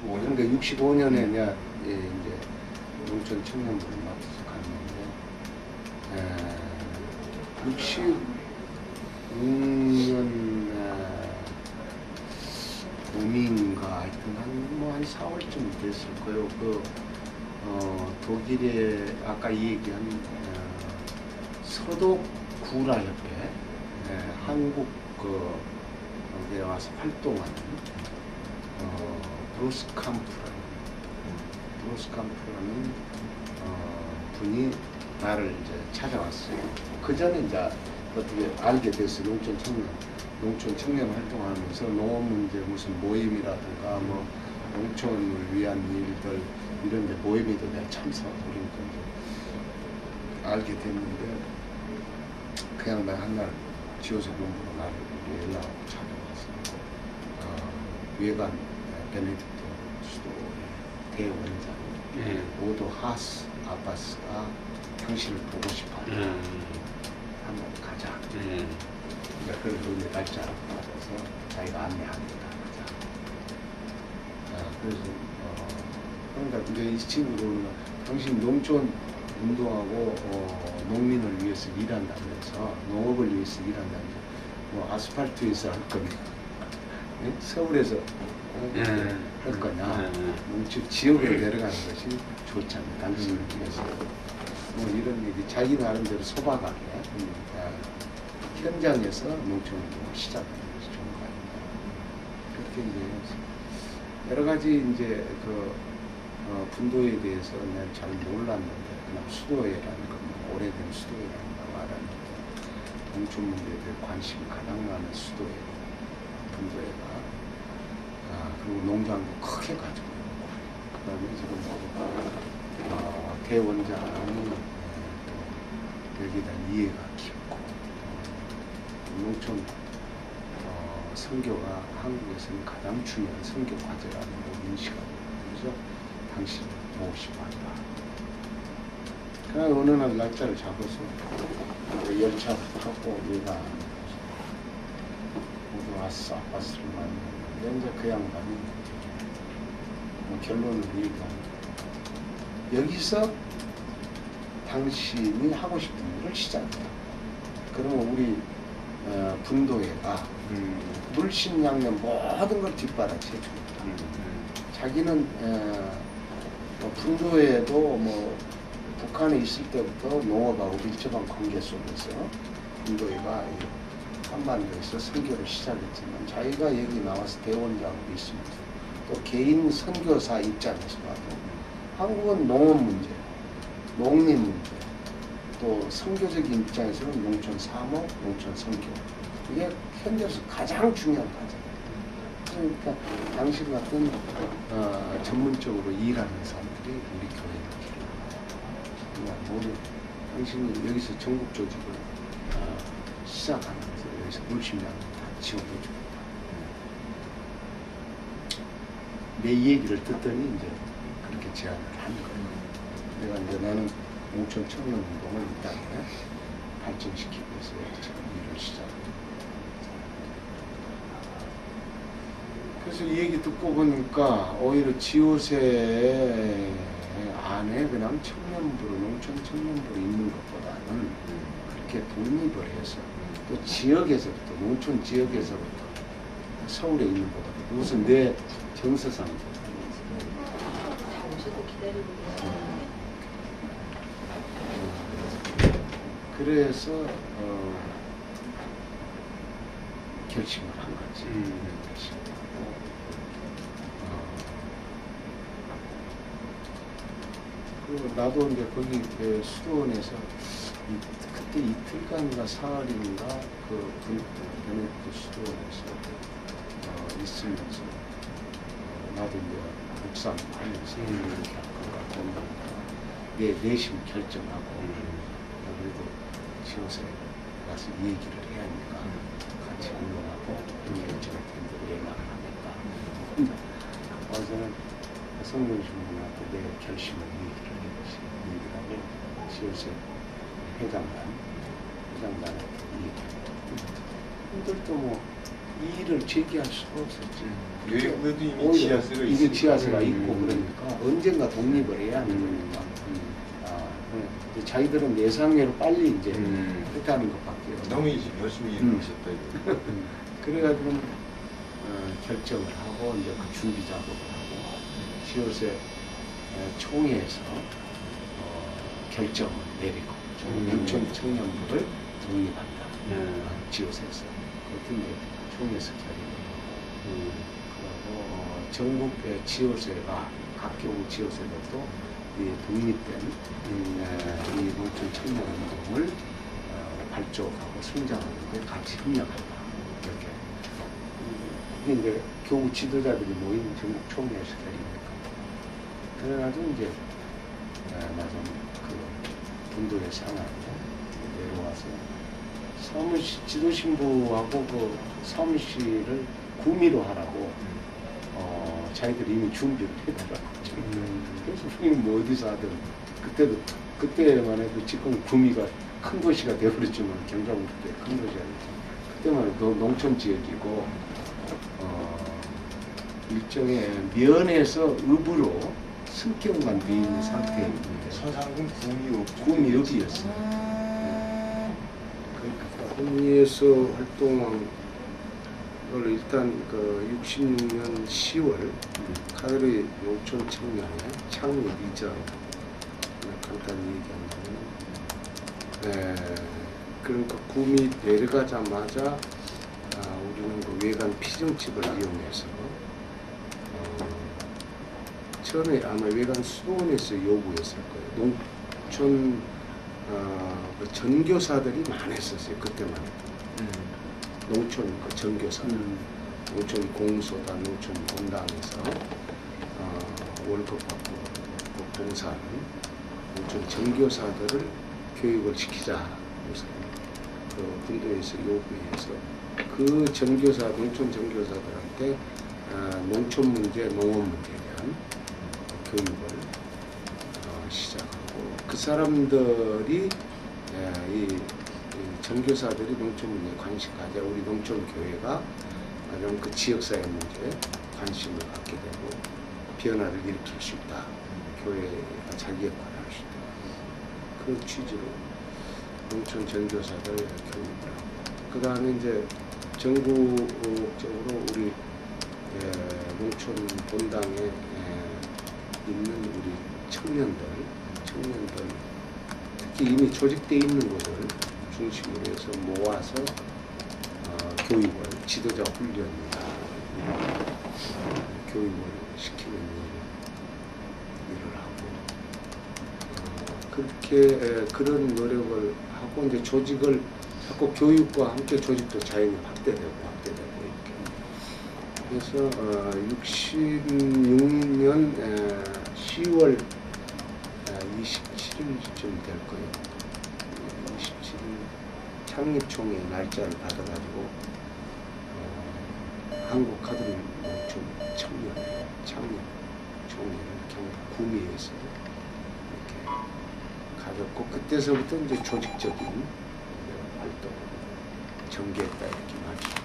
65년? 그러니까 65년에 내가 이제 농촌 청년부를 맡아서 갔는데 66년 봄인가 하여튼 한 4월쯤 됐을 거예요. 독일의 아까 얘기한 서독 구라협회 한국 거기에 와서 활동하는 브로스캄프라는 분이 나를 이제 찾아왔어요. 그 전에 이제 어떻게 알게 됐어요. 농촌 청년 활동하면서 농업 문제 무슨 모임이라든가 뭐 농촌을 위한 일들 이런 데 모임에도 내가 참석하고 그러니까 이제 알게 됐는데 그냥 나 한날 지호세 본부로 나를 연락하고 찾아와서 외관 베네딕토 수도의 대원장 오도 하스 아바스가 당신을 보고 싶어한다. 한번 가자. 그래서 이제 날짜를 받아서 자기가 안내합니다. 그래서 그러니까 이제 이 친구는 당신 농촌 운동하고 농민을 위해서 일한다면서 농업을 위해서 일한다면서 뭐 아스팔트에서 할 거냐, 서울에서 할 거냐, 지역으로 내려가는 것이 좋잖아요. 당신을 위해서 뭐 이런 얘기 자기 나름대로 소박하게 현장에서 농촌 운동을 시작하는 것이 좋은 거 아닌가. 그렇게 이제 여러 가지 이제 분도에 대해서 내가 잘 몰랐는데 그냥 수도회라는 건 오래된 수도회라는 거 말하는데 농촌 문제에 대해 관심이 가장 많은 수도회 분도회가 그리고 농장도 크게 가지고 있고 그 다음에 지금 대원장이 여기에 대한 이해가 깊고 농촌 선교가 한국에서는 가장 중요한 선교 과제라는 걸 인식하고 그래서 당신을 보고 싶어 한다. 그냥 어느 날 날짜를 잡아서 열차 타고 얘가 모두 왔어. 아빠스를 만났는데 이제 그 양반이 결론을 얘기합니다. 여기서 당신이 하고 싶은 일을 시작한다. 그러면 우리 분도회가 물심양면 모든 걸 뒷받아쳐 줍니다. 자기는 분도회도 뭐 북한에 있을 때부터 농업하고 밀접한 관계 속에서 분도회가 한반도에서 선교를 시작했지만 자기가 여기 나와서 대원장으로 있으면서 또 개인 선교사 입장에서 봐도 한국은 농업 문제, 농민 문제, 또 선교적인 입장에서는 농촌 사목, 농촌 선교 이게 현재로서 가장 중요한 과제예요. 그러니까 당신 같은 전문적으로 일하는 사람들이 우리 교회를 기르는 모두 당신이 여기서 전국 조직을 시작하면서 여기서 물심량 다 지원해주고 내 얘기를 듣더니 이제 그렇게 제안을 한 거예요. 내가 이제 나는 농촌 청년 운동을 이 땅에 발전시키기 위해서 지금 일을 시작합니다. 그래서 이 얘기 듣고 보니까 오히려 지호세 안에 그냥 청년부로 농촌 청년부로 있는 것보다는 그렇게 독립을 해서 또 지역에서부터 농촌 지역에서부터 서울에 있는 것보다 무슨 내 정서상 그래서 결심을 한 거지. 그리고 나도 이제 거기 수도원에서 그때 이틀간인가 사흘인가 베네딕토 수도원에서 있으면서 나도 이제 묵상하면서 이렇게 할 것 같고 내 내심 결정하고 그래도 지호세 가서 얘기를 해야 하니까 같이 운동하고 결정할 텐데 연락을 하겠다. 와서는 성경 신부한테 내 결심을 얘기를 하고 지호세 회장단한테 얘기하고 힘들도 뭐 이의를 제기할 수가 없었지. 외국에도 이미 오히려 지하세가 이미 있으니까. 지하세가 있고 그러니까 언젠가 독립을 해야 하는 거니까. 이제 자기들은 예상외로 빨리 이제 했다는 것밖에 없어요. 너무 이제 열심히 일하셨다 이거. 그래가지고 결정을 하고 이제 그 준비 작업을 하고 지오세 총회에서 결정을 내리고 농촌 청년부를 독립한다. 지오세에서 그것도 이제 총회에서 결의를 하고 그리고 전국의 지오세가 각 교구 지오세들도 이 독립된 이 농촌 청년 운동을 발족하고 성장하는 데 같이 협력한다. 이렇게. 이게 이제 교구 지도자들이 모인 전국 총회에서 결의니까. 그래가지고 이제 나중 그 분도에 상하고 내려와서 사무실 지도신부하고 그 사무실을 구미로 하라고 자기들이 이미 준비를 해달라고. 그래서 우리는 뭐 어디서 하든 그때만 해도 지금 구미가 큰 도시가 되어버렸지만 경상도 때 큰 도시가 됐지. 그때만 해도 농촌 지역이고 일종의 면에서 읍으로 승격만 돼 있는 상태였는데 서상군 구미읍이었어요. 그러니까 구미에서 활동한 걸 일단 그 66년 10월 카드리 농촌 청년회 창립 이전 간단히 얘기하면 그러니까 구미 내려가자마자 우리는 그 외관 피정집을 이용해서 처음에 아마 외관 수도원에서 요구했을 거예요. 농촌 그 전교사들이 많았었어요. 그때만 해도. 농촌 그 전교사, 농촌 공소다, 농촌 본당에서 월급 받고 그 봉사하는 농촌 전교사들을 교육을 시키자. 그래서 그 군도에서 요구해서 그 전교사, 농촌 전교사들한테 농촌 문제, 농업 문제에 대한 교육을 시작하고 그 사람들이 이 전교사들이 농촌 문제에 관심 가져 우리 농촌 교회가 좀 그 지역사회 문제에 관심을 갖게 되고 변화를 일으킬 수 있다. 교회가 자기 역할을 할 수 있다. 그 취지로 농촌 전교사들 교육을 하고 그 다음에 이제 전국적으로 우리 농촌 본당에 있는 우리 청년들 특히 이미 조직되어 있는 곳을 중심으로 해서 모아서 교육을 지도자 훈련 교육을 시키는 일을 하고 그렇게 그런 노력을 하고 이제 조직을 자꾸 교육과 함께 조직도 자연히 확대되고 이렇게 그래서 66년 10월 27일쯤 될 거예요. 27일 창립총회 날짜를 받아가지고 한국카드리 농촌 청년회 창립총회를 경북 구미에서 이렇게 가졌고 그때서부터 이제 조직적인 활동을 전개했다 이렇게 말씀.